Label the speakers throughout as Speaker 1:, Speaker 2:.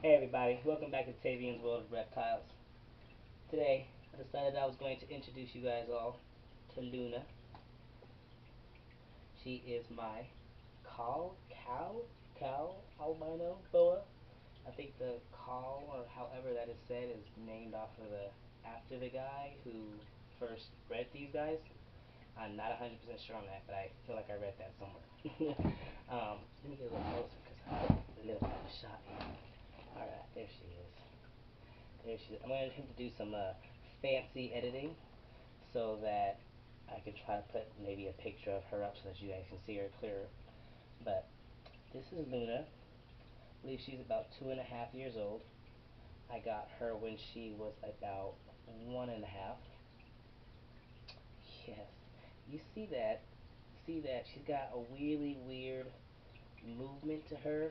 Speaker 1: Hey everybody, welcome back to Tavian's World of Reptiles. Today, I decided I was going to introduce you guys all to Luna. She is my cow albino boa. I think the cow, or however that is said, is named after the guy who first bred these guys. I'm not 100% sure on that, but I feel like I read that somewhere. Let me get a little closer because I'm a little out of shot here. Alright, there she is. There she is. I'm going to have to do some fancy editing so that I can try to put maybe a picture of her up so that you guys can see her clearer. But this is Luna. I believe she's about 2.5 years old. I got her when she was about 1.5. Yes, you see that? See that? She's got a really weird movement to her.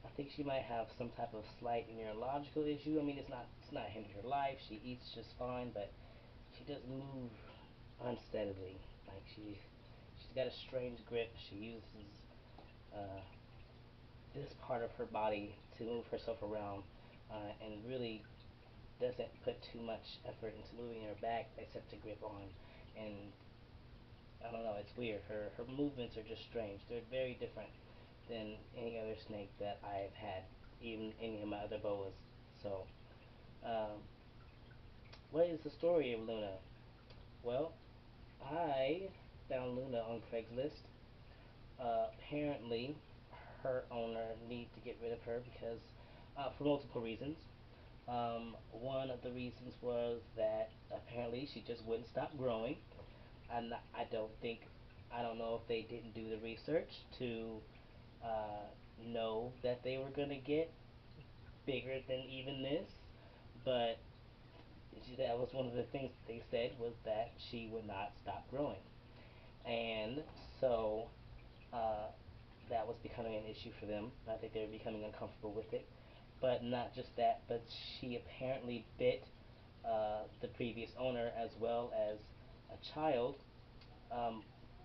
Speaker 1: I think she might have some type of slight neurological issue. I mean, it's not hindering her life. She eats just fine, but she does move unsteadily. Like she's got a strange grip. She uses uh, this part of her body to move herself around, and really doesn't put too much effort into moving her back except to grip on. And I don't know, it's weird. Her movements are just strange. They're very different than any other snake that I've had, even any of my other boas. So, um, what is the story of Luna? Well, I found Luna on Craigslist. Apparently, her owner needed to get rid of her because, for multiple reasons. One of the reasons was that apparently she just wouldn't stop growing. And I don't know if they didn't do the research to uh, know that they were gonna get bigger than even this, but that was one of the things they said was that she would not stop growing, and so uh, that was becoming an issue for them. I think they were becoming uncomfortable with it. But not just that, but she apparently bit the previous owner as well as a child. Um,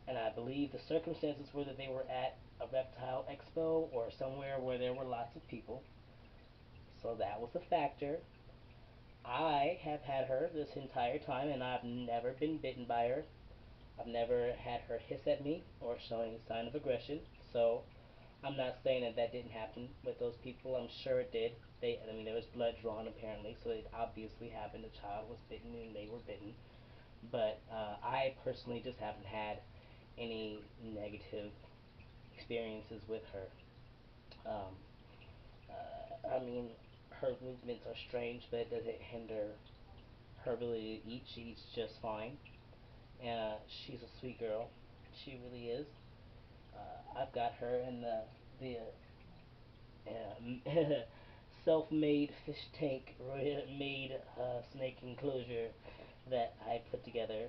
Speaker 1: and I believe the circumstances were that they were at a reptile expo or somewhere where there were lots of people. So that was a factor. I have had her this entire time and I've never been bitten by her. I've never had her hiss at me or show any sign of aggression. So I'm not saying that that didn't happen with those people. I'm sure it did. I mean, there was blood drawn apparently, so it obviously happened. The child was bitten and they were bitten. But I personally just haven't had any negative experiences with her. Um, I mean, her movements are strange, but it doesn't hinder her ability to eat. She eats just fine. She's a sweet girl. She really is. I've got her in the self-made fish tank made snake enclosure that I put together,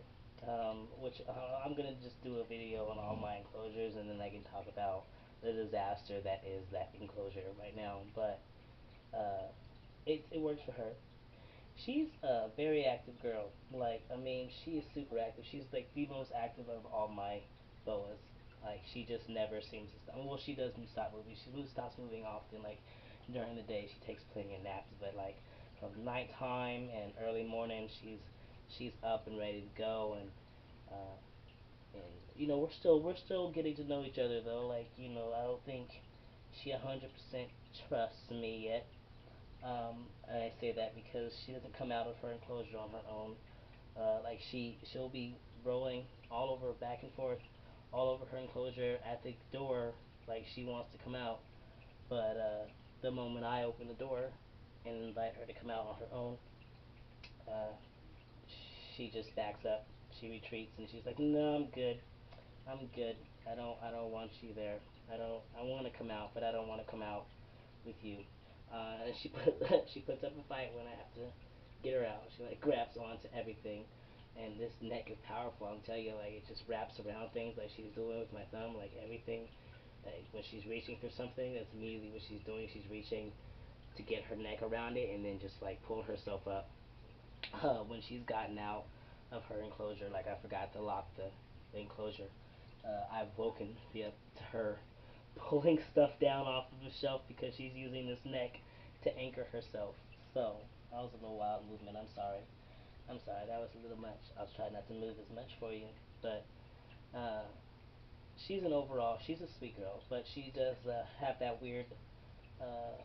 Speaker 1: which I'm gonna just do a video on all my enclosures and then I can talk about the disaster that is that enclosure right now. But uh, it works for her. She's a very active girl. Like, I mean, she is super active. She's like the most active of all my boas. Like, she just never seems to stop. Well, she does stop moving. Stops moving often. Like, during the day, she takes plenty of naps. But like, from nighttime and early morning, she's up and ready to go. Uh, and we're still getting to know each other though. Like, I don't think she 100% trusts me yet. And I say that because she doesn't come out of her enclosure on her own. Like she'll be rolling all over, back and forth, all over her enclosure at the door, like she wants to come out. But the moment I open the door and invite her to come out on her own, uh, she just backs up. She retreats and she's like, "No, I'm good. I'm good. I don't want you there. I want to come out, but I don't want to come out with you." And she puts up a fight when I have to get her out. She like grabs onto everything, and this neck is powerful. I'm telling you, like it just wraps around things like she's doing with my thumb, like everything. Like when she's reaching for something, that's immediately what she's doing. She's reaching to get her neck around it, and then just like pull herself up. When she's gotten out of her enclosure, like I forgot to lock the enclosure. I've woken the up to her pulling stuff down off of the shelf because she's using this neck to anchor herself. So that was a little wild movement. I'm sorry. I'm sorry. That was a little much. I'll try not to move as much for you, but uh, she's an overall. She's a sweet girl, but she does have that weird uh,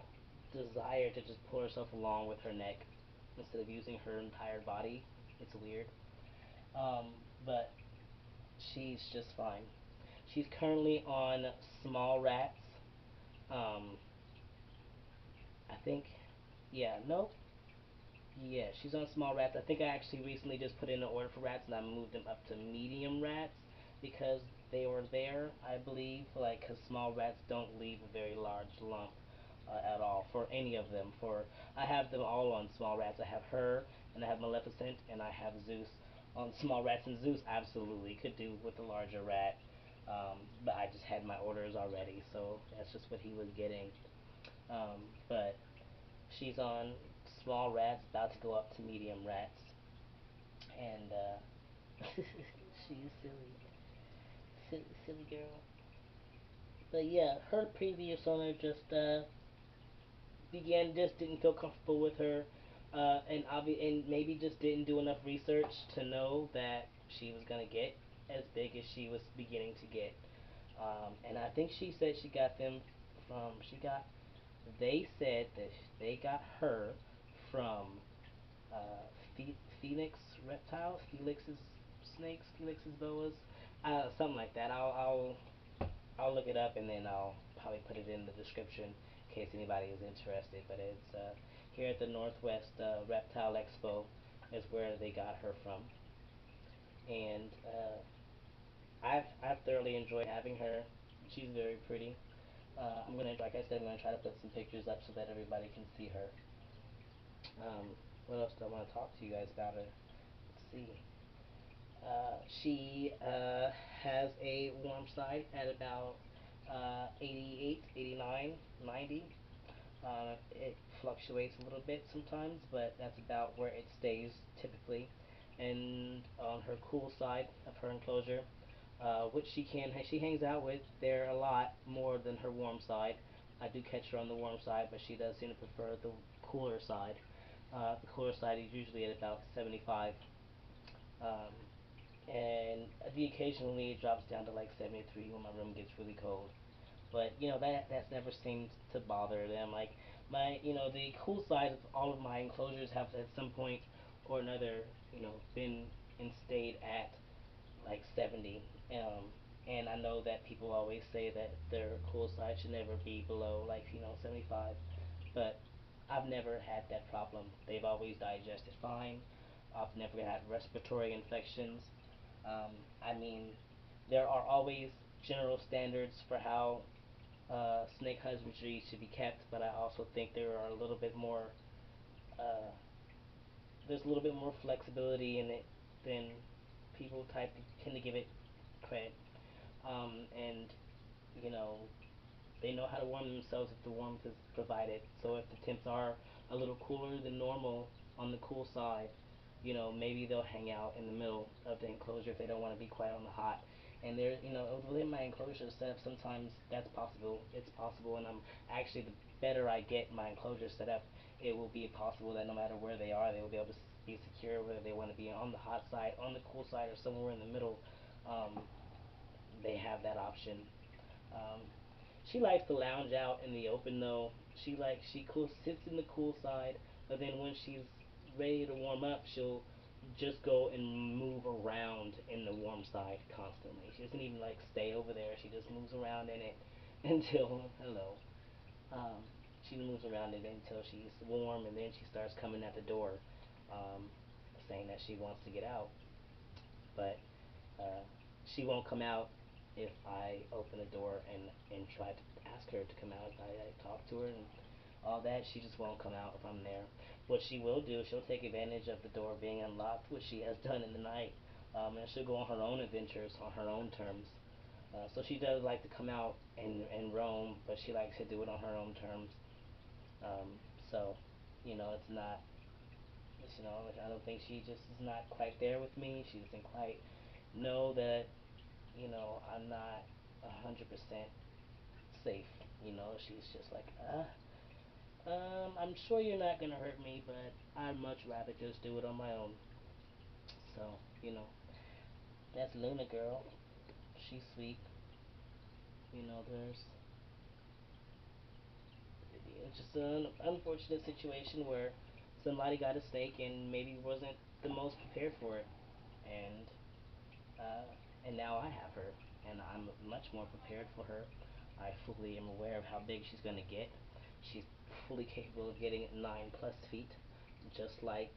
Speaker 1: desire to just pull herself along with her neck instead of using her entire body. It's weird. Um, but she's just fine. She's currently on small rats. Um, I think, yeah, no, yeah, she's on small rats. I think I actually recently just put in an order for rats and I moved them up to medium rats because they were there, I believe, like, because small rats don't leave a very large lump at all for any of them. For I have them all on small rats. I have her and I have Maleficent and I have Zeus on small rats, and Zeus absolutely could do with a larger rat. But I just had my orders already, so that's just what he was getting. But she's on small rats, about to go up to medium rats, and she's silly girl. But yeah, her previous owner just didn't feel comfortable with her, and maybe just didn't do enough research to know that she was gonna get as big as she was beginning to get. And I think she said she got them from she got they said that they got her from uh, Phoenix reptiles, Felix's snakes, Felix's boas, something like that. I'll look it up and then I'll probably put it in the description in case anybody is interested. But it's here at the Northwest Reptile Expo is where they got her from, and I've thoroughly enjoyed having her. She's very pretty. Like I said, I'm gonna try to put some pictures up so that everybody can see her. What else do I want to talk to you guys about her? Let's see. She has a warm side at about 88, 89, 90. It fluctuates a little bit sometimes, but that's about where it stays typically. And on her cool side of her enclosure, which she hangs out with there a lot more than her warm side. I do catch her on the warm side, but she does seem to prefer the cooler side. The cooler side is usually at about 75. Um, and the occasionally it drops down to like 73 when my room gets really cold. But that's never seemed to bother them. Like the cool side of all of my enclosures have at some point or another been and stayed at like 70. And I know that people always say that their cool side should never be below like 75, but I've never had that problem. They've always digested fine. I've never had respiratory infections. I mean, there are always general standards for how snake husbandry should be kept, but I also think there are a little bit more. Uh, there's a little bit more flexibility in it than people tend to give it credit. And you know, they know how to warm themselves if the warmth is provided. So if the temps are a little cooler than normal on the cool side, maybe they'll hang out in the middle of the enclosure if they don't want to be quite on the hot. And within my enclosure setup, sometimes that's possible. It's possible, and I'm actually the better I get my enclosure set up, it will be possible that no matter where they are, they will be able to be secure, whether they want to be on the hot side, on the cool side, or somewhere in the middle. Um, they have that option. Um, she likes to lounge out in the open though. She sits in the cool side, but then when she's ready to warm up, she'll just go and move around in the warm side constantly. She doesn't even like stay over there. She just moves around in it until hello. Um, she moves around in it until she's warm, and then she starts coming at the door, um, saying that she wants to get out. But uh, she won't come out if I open the door and try to ask her to come out. I talk to her and all that. She just won't come out if I'm there. What she will do, she'll take advantage of the door being unlocked, which she has done in the night, and she'll go on her own adventures on her own terms. So she does like to come out and roam, but she likes to do it on her own terms. Um, so, it's not, I don't think she just is not quite there with me. She doesn't quite know that I'm not 100% safe. She's just like, I'm sure you're not gonna hurt me, but I'd much rather just do it on my own. So, you know, that's Luna girl. She's sweet. There's it's just an unfortunate situation where somebody got a snake and maybe wasn't the most prepared for it, and uh, and now I have her, and I'm much more prepared for her. I fully am aware of how big she's gonna get. She's fully capable of getting 9+ feet, just like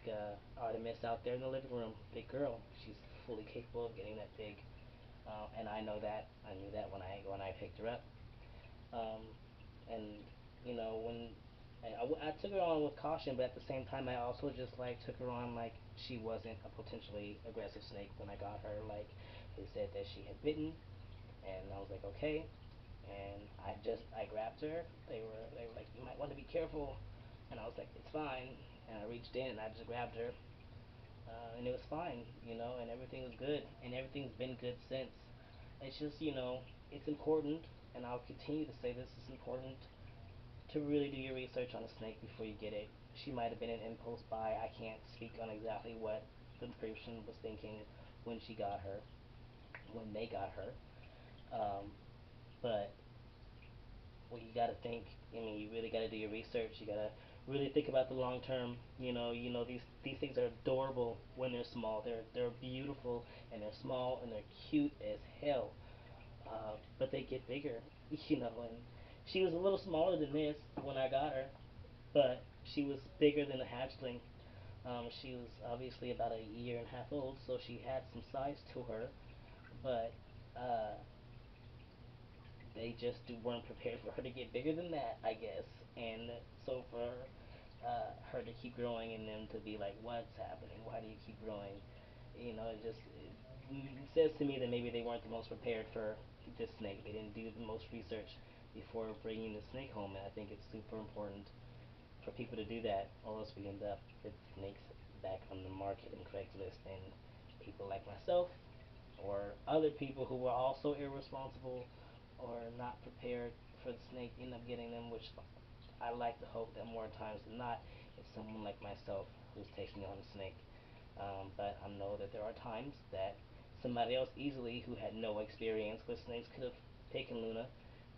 Speaker 1: Artemis out there in the living room. Big girl. She's fully capable of getting that big, and I know that. I knew that when I picked her up. Um, and when I took her on with caution, but at the same time I also just like took her on like she wasn't a potentially aggressive snake when I got her. Like they said that she had bitten, and I was like okay, and I grabbed her. They were like, you might want to be careful, and I was like, it's fine, and I reached in and I just grabbed her, and it was fine, and everything was good, and everything's been good since. It's just it's important, and I'll continue to say this is important to really do your research on a snake before you get it. She might have been an impulse buy. I can't speak on exactly what the person was thinking when she got her, when they got her. But well, you got to think. I mean, you really got to do your research. You got to really think about the long term. These things are adorable when they're small. They're beautiful and they're small and they're cute as hell. But they get bigger, And she was a little smaller than this when I got her, but she was bigger than a hatchling. She was obviously about a year and a half old, so she had some size to her, but uh, they just weren't prepared for her to get bigger than that, I guess. And so for her to keep growing and them to be like, what's happening? Why do you keep growing? It says to me that maybe they weren't the most prepared for this snake. They didn't do the most research before bringing the snake home, and I think it's super important for people to do that, or else we end up with snakes back on the market in Craigslist, and people like myself or other people who were also irresponsible or not prepared for the snake end up getting them, which I like to hope that more times than not it's someone like myself who's taking on the snake. But I know that there are times that somebody else easily who had no experience with snakes could have taken Luna,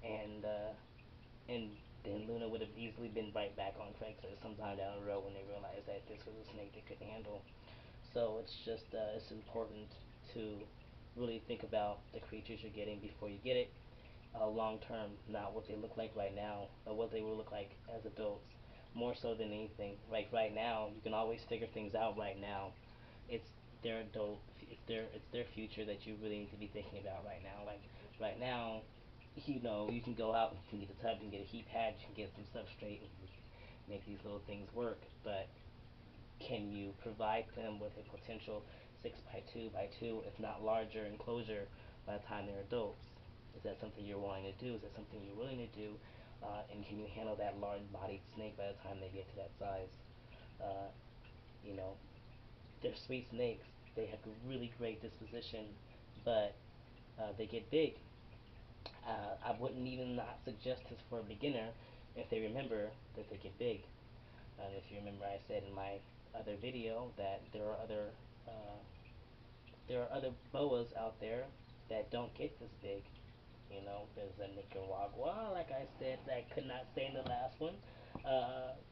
Speaker 1: and and then Luna would have easily been right back on Craigslist sometime down the road when they realized that this was a snake they couldn't handle. So it's important to really think about the creatures you're getting before you get it, long term, not what they look like right now, but what they will look like as adults. More so than anything, like right now, you can always figure things out right now. It's their adult, it's their future that you really need to be thinking about right now. Like right now, you can go out, you can get a tub, you can get a heat pad, you can get some substrate, and you can make these little things work. But can you provide them with a potential 6 by 2 by 2, if not larger, enclosure by the time they're adults? Is that something you're wanting to do? Is that something you're willing to do? And can you handle that large-bodied snake by the time they get to that size? Uh, you know, they're sweet snakes. They have a really great disposition, but they get big. I wouldn't even not suggest this for a beginner if they remember that they get big. And if you remember, I said in my other video that uh, there are other boas out there that don't get this big. There's a Nicaragua, like I said, that I could not say in the last one,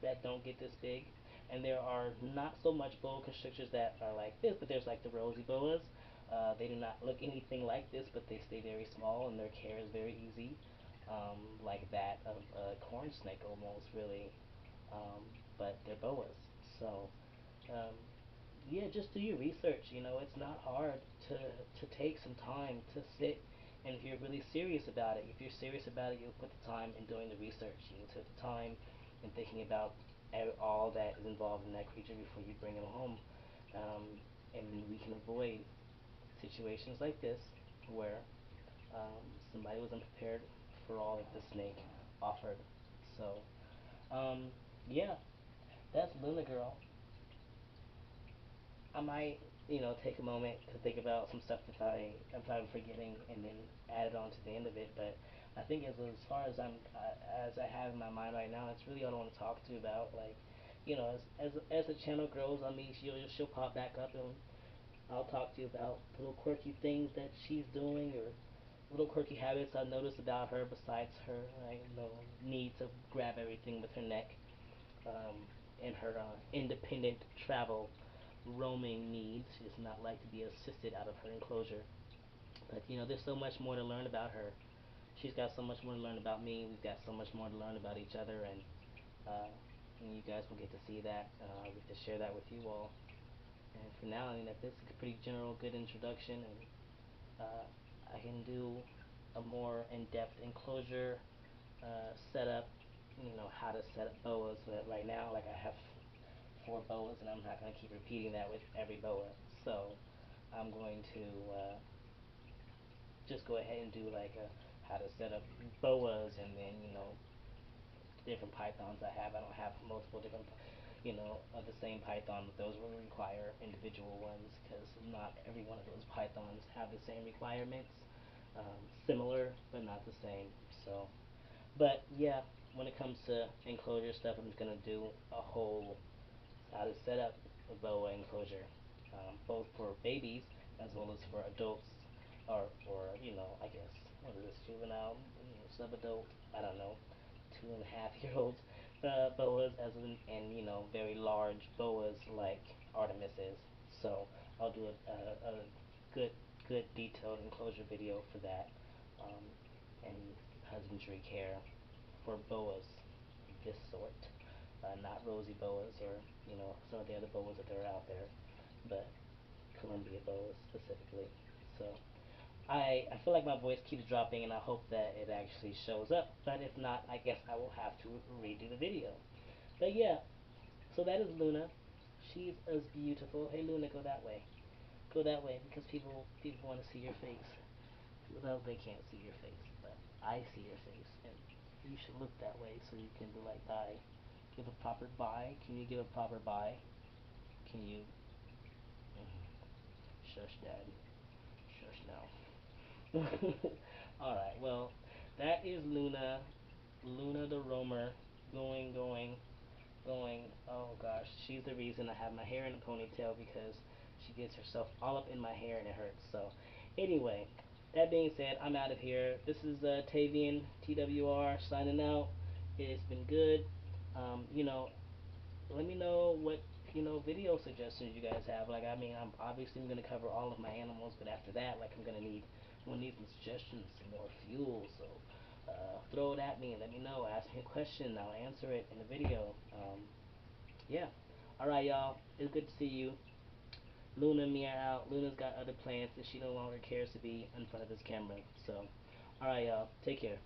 Speaker 1: that don't get this big. And there are not so much boa constrictors that are like this, but there's like the rosy boas. They do not look anything like this, but they stay very small, and their care is very easy, like that of a corn snake almost, really. But they're boas. So, um, yeah, just do your research. It's not hard to take some time to sit, and if you're really serious about it, if you're serious about it, you'll put the time in doing the research. You'll take the time in thinking about all that is involved in that creature before you bring him home, um, and we can avoid situations like this where somebody was unprepared for all that the snake offered. So, um, yeah, that's Luna Girl. I might, take a moment to think about some stuff that I'm probably forgetting and then add it on to the end of it. But I think as far as as I have in my mind right now, it's really all I want to talk to you about. Like, as the channel grows, I mean, she'll pop back up and I'll talk to you about little quirky things that she's doing or little quirky habits I noticed about her besides her need to grab everything with her neck, and her independent travel roaming needs. She does not like to be assisted out of her enclosure. But there's so much more to learn about her. She's got so much more to learn about me. We've got so much more to learn about each other, uh, and you guys will get to see that. I'll get to share that with you all. And for now, I mean, that this is a pretty general, good introduction, and uh, I can do a more in-depth enclosure setup. How to set up boas. But right now, like I have 4 boas, and I'm not going to keep repeating that with every boa. So I'm going to just go ahead and do like how to set up boas, and then different pythons I don't have multiple different of the same python. But those will require individual ones because not every one of those pythons have the same requirements. Similar but not the same. So, but yeah, when it comes to enclosure stuff, I'm just gonna do a whole how to set up a boa enclosure, both for babies as well as for adults, or I guess what is this, juvenile, sub-adult, I don't know, 2.5-year-olds, boas, as in, and very large boas like Artemis is. So I'll do a good good detailed enclosure video for that, um, and husbandry care for boas of this sort, not rosy boas or some of the other boas that are out there, but Columbia boas specifically. So I feel like my voice keeps dropping, and I hope that it actually shows up. But if not, I guess I will have to redo the video. But yeah, so that is Luna. She's as beautiful. Hey Luna, go that way. Go that way because people want to see your face. Well, they can't see your face, but I see your face, and you should look that way so you can be like bye. Give a proper bye. Can you give a proper bye? Can you? Shush, Daddy. Shush now. Alright, well, that is Luna. Luna the Roamer. Going. Oh gosh, she's the reason I have my hair in a ponytail because she gets herself all up in my hair and it hurts. So, anyway, that being said, I'm out of here. This is Tavian TWR signing out. It's been good. You know, let me know what video suggestions you guys have. Like, I mean, I'm obviously gonna cover all of my animals, but after that, like, I'm gonna need some suggestions, some more fuel. So throw it at me and let me know. Ask me a question, I'll answer it in the video. Yeah. All right, y'all. It's good to see you. Luna and me are out. Luna's got other plans, and she no longer cares to be in front of this camera. So, all right, y'all. Take care.